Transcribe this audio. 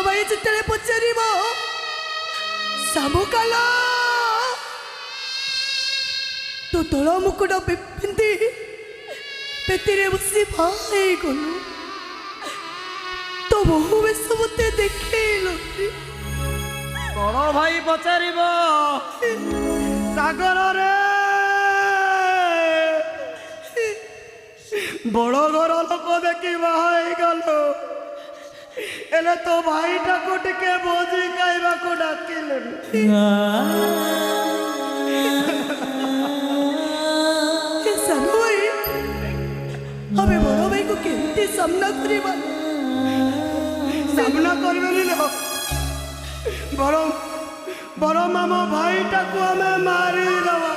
भाई जिते पचार शामुकाला तो तल मुकुट पिंधि पेटी बसी भाई गलु तो बहु बेश मत देखल बड़ भाई पचार सागर रे बड़ घर लोक देखी बाई गलु एले तो भाई टाको टिके भोजी खाइबा को डाकिले हमें बड़ भाई को केमती सामना करवा सामना करबेनी ना बरम बरम आम भाई टाको हमें मारी दवा